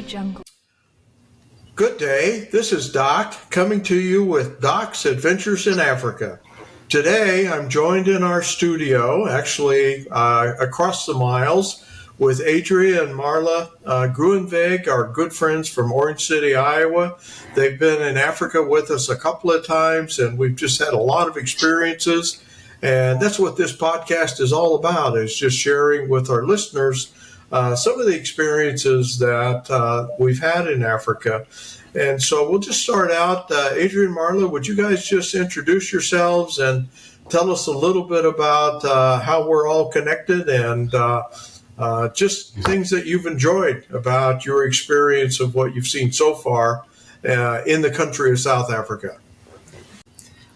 jungle. Good day, this is Doc coming to you with Doc's Adventures in Africa. Today I'm joined in our studio, actually across the miles, with Adrienne and Marla Gruenweg, our good friends from Orange City, Iowa. They've been in Africa with us a couple of times, and we've just had a lot of experiences. And that's what this podcast is all about, is just sharing with our listeners some of the experiences that we've had in Africa. And so we'll just start out. Adrienne, Marla, would you guys just introduce yourselves and tell us a little bit about how we're all connected and just things that you've enjoyed about your experience of what you've seen so far in the country of South Africa?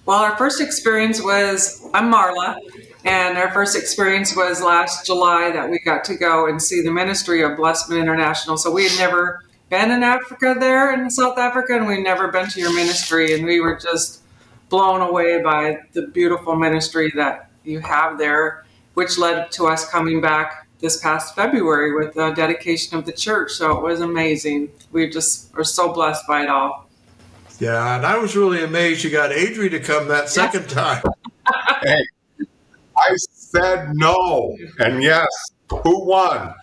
Well, our first experience was, I'm Marla, and our first experience was last July that we got to go and see the ministry of Blessman International. So we had never been in Africa there in South Africa, and we'd never been to your ministry, and we were just blown away by the beautiful ministry that you have there, which led to us coming back this past February with the dedication of the church. So it was amazing. We just are so blessed by it all. Yeah, and I was really amazed you got Adrienne to come that second time. Hey, I said no, and yes, who won?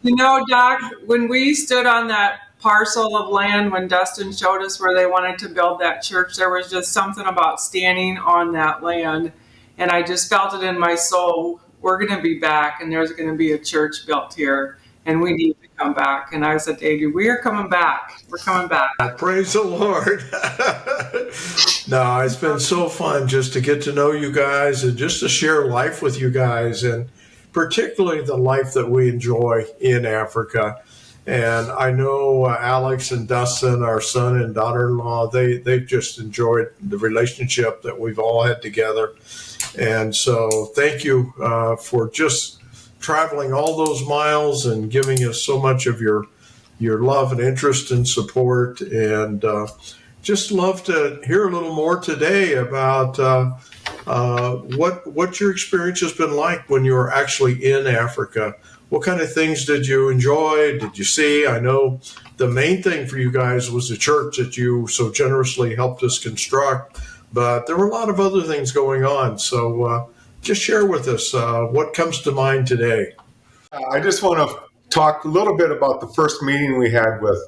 You know, Doc, when we stood on that parcel of land, when Dustin showed us where they wanted to build that church, there was just something about standing on that land. And I just felt it in my soul. We're going to be back, and there's going to be a church built here, and we need to come back. And I said to Adrienne, we are coming back. We're coming back. Praise the Lord. No, it's been so fun just to get to know you guys and just to share life with you guys, and particularly the life that we enjoy in Africa. And I know Alex and Dustin, our son and daughter-in-law, they've just enjoyed the relationship that we've all had together. And so thank you for just traveling all those miles and giving us so much of your love and interest and support. And just love to hear a little more today about what your experience has been like when you were actually in Africa. What kind of things did you enjoy? Did you see? I know the main thing for you guys was the church that you so generously helped us construct, but there were a lot of other things going on. So just share with us what comes to mind today. I just want to talk a little bit about the first meeting we had with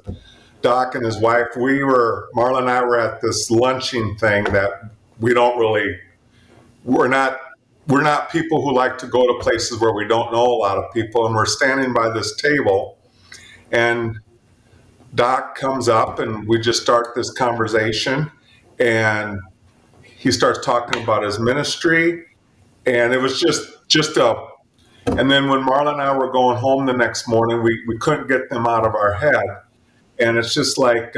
Doc and his wife. Marla and I were at this lunching thing that we're not people who like to go to places where we don't know a lot of people, and we're standing by this table, and Doc comes up, and we just start this conversation, and he starts talking about his ministry, and it was and then when Marla and I were going home the next morning, we couldn't get them out of our head, and it's just like,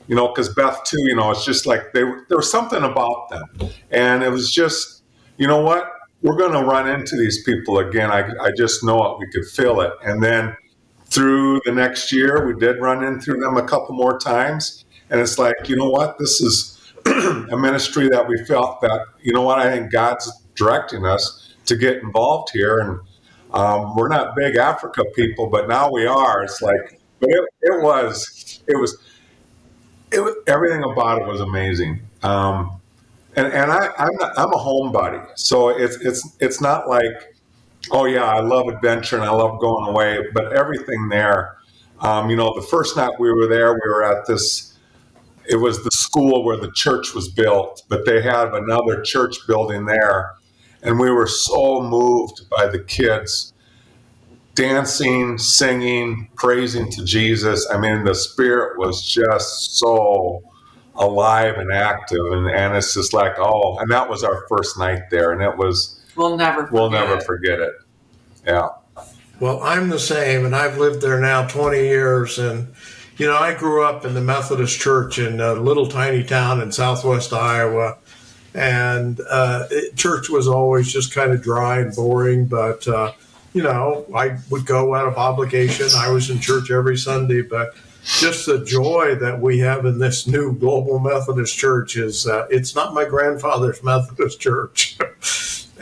because Beth too, it's just like there was something about them, and it was just, you know what? We're going to run into these people again. I just know it. We could feel it. And then through the next year, we did run into them a couple more times. And it's like, you know what? This is a ministry that we felt that, I think God's directing us to get involved here. And we're not big Africa people, but now we are. It's like, but it was everything about it was amazing. And I'm a homebody, so it's not like, oh yeah, I love adventure and I love going away, but everything there, the first night we were there, we were at this, it was the school where the church was built, but they have another church building there, and we were so moved by the kids dancing, singing, praising to Jesus. I mean, the spirit was just so alive and active, and it's just like, and that was our first night there, and it was, we'll never forget it. Yeah. Well, I'm the same, and I've lived there now 20 years, and I grew up in the Methodist Church in a little tiny town in southwest Iowa, and church was always just kind of dry and boring, but I would go out of obligation. I was in church every Sunday, but just the joy that we have in this new global Methodist church is, it's not my grandfather's Methodist church.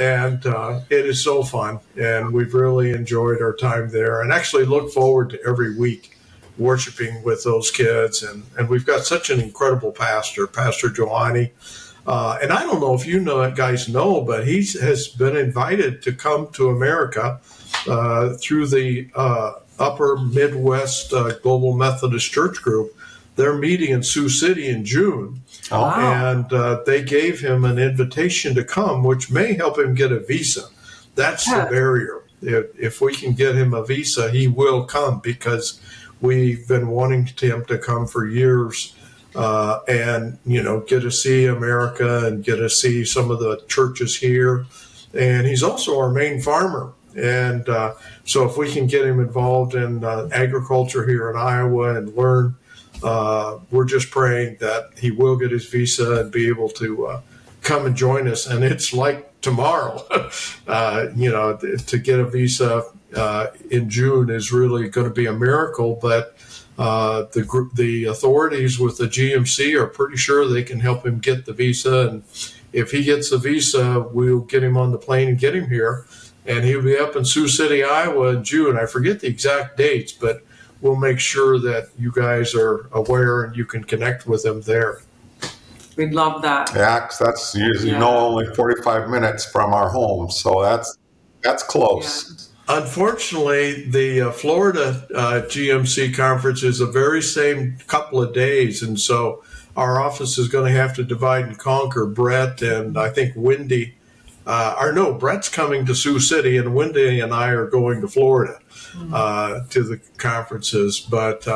And it is so fun, and we've really enjoyed our time there, and actually look forward to every week worshiping with those kids. And we've got such an incredible pastor, Pastor Giovanni. And I don't know if you guys know, but he has been invited to come to America through the Upper Midwest Global Methodist Church Group. They're meeting in Sioux City in June. Oh. And they gave him an invitation to come, which may help him get a visa. That's the barrier. If we can get him a visa, he will come, because we've been wanting him to come for years. And, get to see America and get to see some of the churches here. And he's also our main farmer. And so if we can get him involved in agriculture here in Iowa and learn, we're just praying that he will get his visa and be able to come and join us. And it's like tomorrow, to get a visa in June is really going to be a miracle. But the authorities with the GMC are pretty sure they can help him get the visa. And if he gets the visa, we'll get him on the plane and get him here. And he'll be up in Sioux City, Iowa in June. I forget the exact dates, but we'll make sure that you guys are aware and you can connect with him there. We'd love that. Yeah, 'cause that's usually only 45 minutes from our home, so that's close. Yeah. Unfortunately, the Florida GMC conference is the very same couple of days, and so our office is going to have to divide and conquer. Brett and I think Wendy, Brett's coming to Sioux City, and Wendy and I are going to Florida to the conferences. But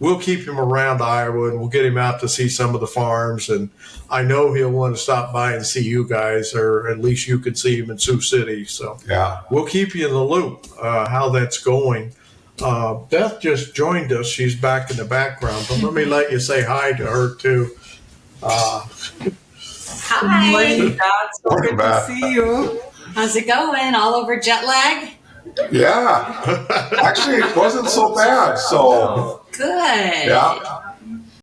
we'll keep him around Iowa, and we'll get him out to see some of the farms. And I know he'll want to stop by and see you guys, or at least you could see him in Sioux City. So we'll keep you in the loop how that's going. Beth just joined us. She's back in the background, but let me let you say hi to her too. Hi. Morning, Dad. So good to see you. How's it going? All over jet lag? Yeah. Actually, it wasn't so bad. So Good. yeah.